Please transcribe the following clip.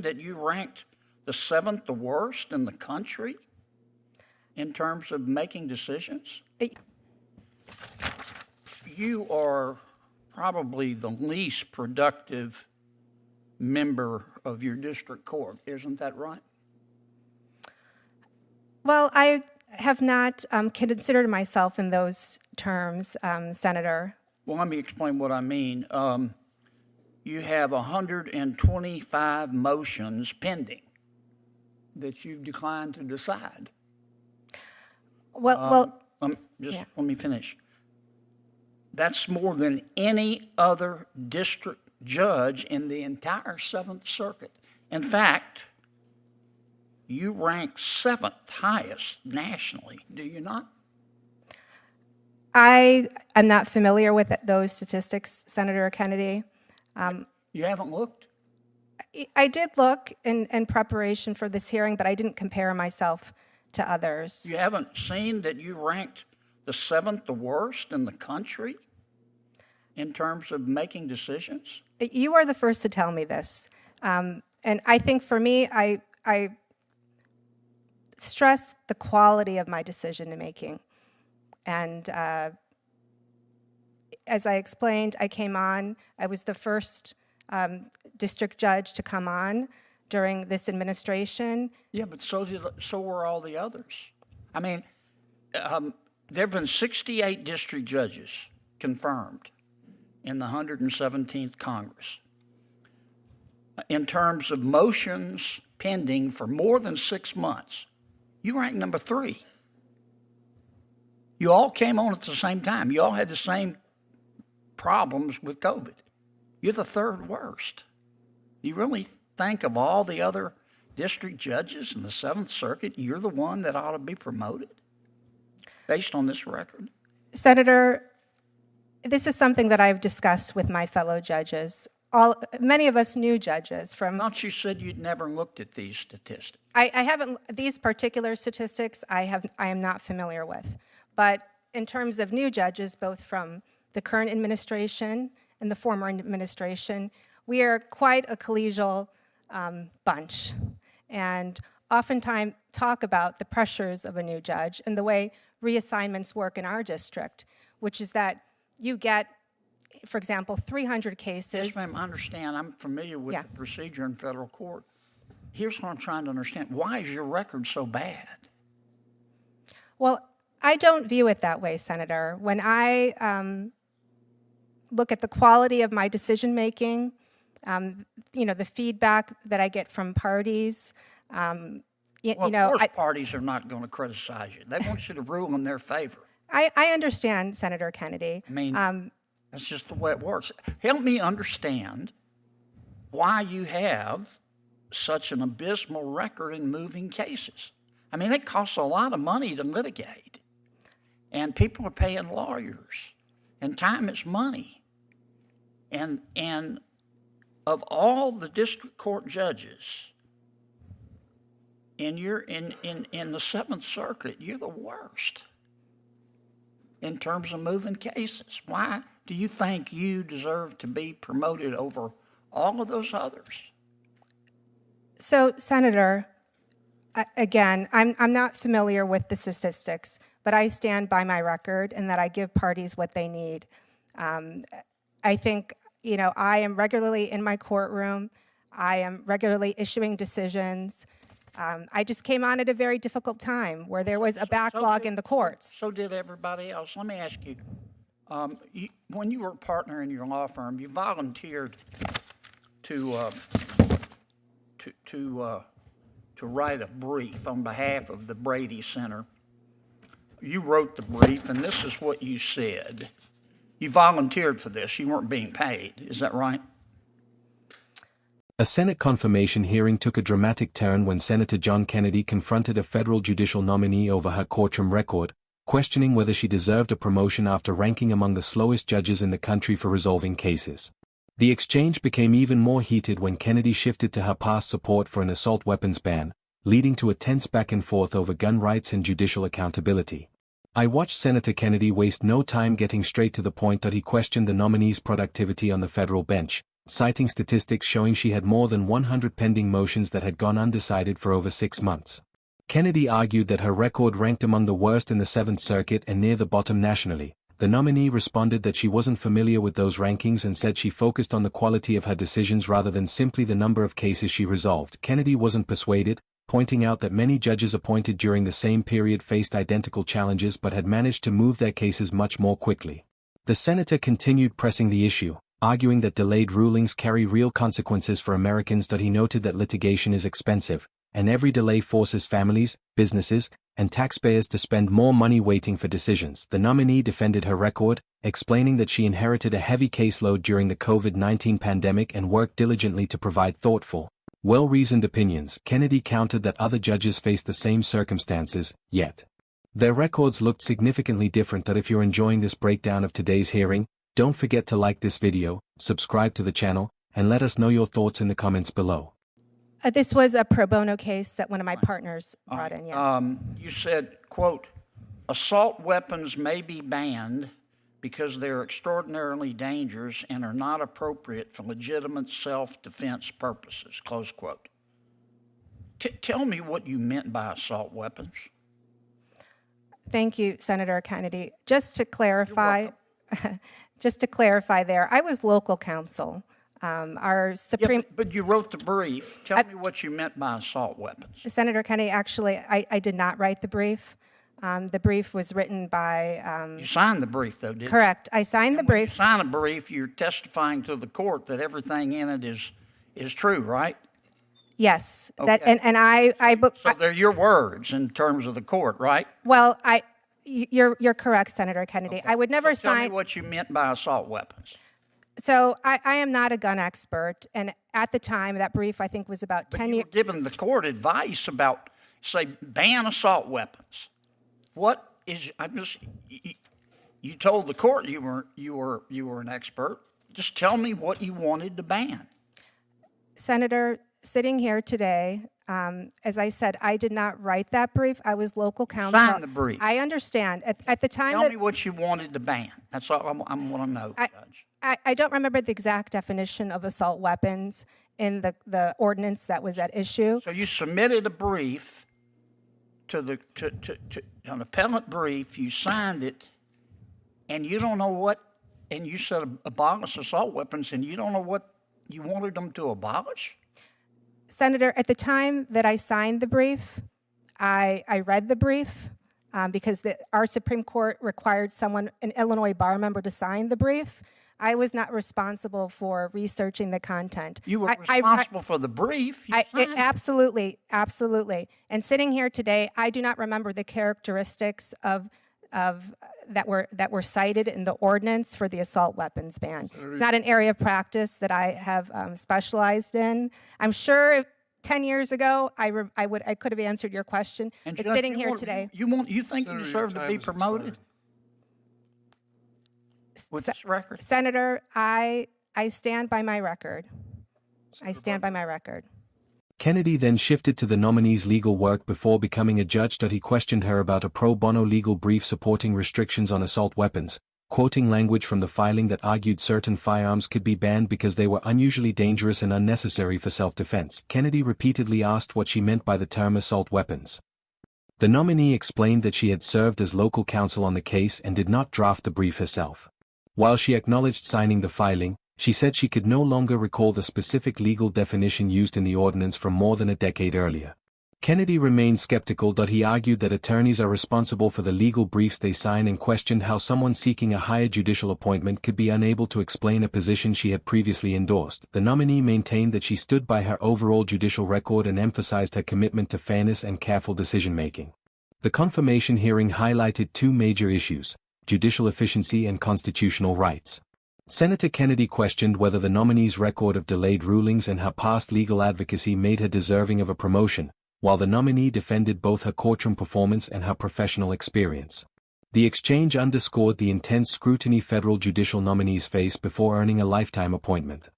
that you ranked the seventh the worst in the country in terms of making decisions? You are probably the least productive member of your district court, isn't that right? Well, I have not considered myself in those terms, Senator. Well, let me explain what I mean. You have 125 motions pending that you've declined to decide. Let me finish. That's more than any other district judge in the entire Seventh Circuit. In fact, you rank seventh highest nationally, do you not? I am not familiar with those statistics, Senator Kennedy. You haven't looked? I did look in preparation for this hearing, but I didn't compare myself to others. You haven't seen that you ranked the seventh the worst in the country in terms of making decisions? You are the first to tell me this. And I think for me, I stress the quality of my decision-making. And as I explained, I came on, I was the first district judge to come on during this administration. Yeah, but so were all the others. I mean, there have been 68 district judges confirmed in the 117th Congress. In terms of motions pending for more than 6 months, you rank number 3. You all came on at the same time. You all had the same problems with COVID. You're the third worst. You really think of all the other district judges in the Seventh Circuit, you're the one that ought to be promoted based on this record? Senator, this is something that I've discussed with my fellow judges. Many of us new judges from... I thought you said you'd never looked at these statistics. I haven't, these particular statistics I am not familiar with. But in terms of new judges, both from the current administration and the former administration, we are quite a collegial bunch, and oftentimes talk about the pressures of a new judge and the way reassignments work in our district, which is that you get, for example, 300 cases. Yes, ma'am, I understand. I'm familiar with the procedure in federal court. Here's what I'm trying to understand. Why is your record so bad? Well, I don't view it that way, Senator. When I look at the quality of my decision-making, the feedback that I get from parties, of course parties are not going to criticize you. They want you to rule in their favor. I understand, Senator Kennedy. I mean, that's just the way it works. Help me understand why you have such an abysmal record in moving cases. I mean, it costs a lot of money to litigate, and people are paying lawyers, and time is money. And of all the district court judges in the Seventh Circuit, you're the worst in terms of moving cases. Why do you think you deserve to be promoted over all of those others? So, Senator, again, I'm not familiar with the statistics, but I stand by my record and that I give parties what they need. I think, I am regularly in my courtroom. I am regularly issuing decisions. I just came on at a very difficult time where there was a backlog in the courts. So did everybody else. Let me ask you, when you were a partner in your law firm, you volunteered to write a brief on behalf of the Brady Center. You wrote the brief, and this is what you said. You volunteered for this. You weren't being paid. Is that right? A Senate confirmation hearing took a dramatic turn when Senator John Kennedy confronted a federal judicial nominee over her courtroom record, questioning whether she deserved a promotion after ranking among the slowest judges in the country for resolving cases. The exchange became even more heated when Kennedy shifted to her past support for an assault weapons ban, leading to a tense back and forth over gun rights and judicial accountability. I watched Senator Kennedy waste no time getting straight to the point that he questioned the nominee's productivity on the federal bench, citing statistics showing she had more than 100 pending motions that had gone undecided for over 6 months. Kennedy argued that her record ranked among the worst in the Seventh Circuit and near the bottom nationally. The nominee responded that she wasn't familiar with those rankings and said she focused on the quality of her decisions rather than simply the number of cases she resolved. Kennedy wasn't persuaded, pointing out that many judges appointed during the same period faced identical challenges but had managed to move their cases much more quickly. The senator continued pressing the issue, arguing that delayed rulings carry real consequences for Americans. He noted that litigation is expensive, and every delay forces families, businesses, and taxpayers to spend more money waiting for decisions. The nominee defended her record, explaining that she inherited a heavy caseload during the COVID-19 pandemic and worked diligently to provide thoughtful, well-reasoned opinions. Kennedy countered that other judges faced the same circumstances, yet their records looked significantly different. If you're enjoying this breakdown of today's hearing, don't forget to like this video, subscribe to the channel, and let us know your thoughts in the comments below. This was a pro bono case that one of my partners brought in, yes. You said, quote, assault weapons may be banned because they're extraordinarily dangerous and are not appropriate for legitimate self-defense purposes, close quote. Tell me what you meant by assault weapons. Thank you, Senator Kennedy. Just to clarify there, I was local counsel. Our Supreme... Yeah, but you wrote the brief. Tell me what you meant by assault weapons. Senator Kennedy, actually, I did not write the brief. The brief was written by... You signed the brief, though, didn't you? Correct. I signed the brief. When you sign a brief, you're testifying to the court that everything in it is true, right? Yes. Okay. So they're your words in terms of the court, right? Well, you're correct, Senator Kennedy. Okay. I would never sign... Tell me what you meant by assault weapons. So I am not a gun expert, and at the time, that brief, I think, was about 10 years... But you were giving the court advice about, say, ban assault weapons. What is... You told the court you were an expert. Just tell me what you wanted to ban. Senator, sitting here today, as I said, I did not write that brief. I was local counsel. Sign the brief. I understand. At the time... Tell me what you wanted to ban. That's all I want to know, Judge. I don't remember the exact definition of assault weapons in the ordinance that was at issue. So you submitted a brief to an appellate brief, you signed it, and you don't know what, and you said abolish assault weapons, and you don't know what you wanted them to abolish? Senator, at the time that I signed the brief, I read the brief because our Supreme Court required an Illinois bar member to sign the brief. I was not responsible for researching the content. You were responsible for the brief. Absolutely, absolutely. And sitting here today, I do not remember the characteristics that were cited in the ordinance for the assault weapons ban. It's not an area of practice that I have specialized in. I'm sure 10 years ago I could have answered your question. And but Judge, sitting here today, you think you deserve to be promoted? With this record? Senator, I stand by my record. I stand by my record. Kennedy then shifted to the nominee's legal work before becoming a judge. He questioned her about a pro bono legal brief supporting restrictions on assault weapons, quoting language from the filing that argued certain firearms could be banned because they were unusually dangerous and unnecessary for self-defense. Kennedy repeatedly asked what she meant by the term assault weapons. The nominee explained that she had served as local counsel on the case and did not draft the brief herself. While she acknowledged signing the filing, she said she could no longer recall the specific legal definition used in the ordinance from more than a decade earlier. Kennedy remained skeptical. He argued that attorneys are responsible for the legal briefs they sign and questioned how someone seeking a higher judicial appointment could be unable to explain a position she had previously endorsed. The nominee maintained that she stood by her overall judicial record and emphasized her commitment to fairness and careful decision-making. The confirmation hearing highlighted two major issues: judicial efficiency and constitutional rights. Senator Kennedy questioned whether the nominee's record of delayed rulings and her past legal advocacy made her deserving of a promotion, while the nominee defended both her courtroom performance and her professional experience. The exchange underscored the intense scrutiny federal judicial nominees face before earning a lifetime appointment.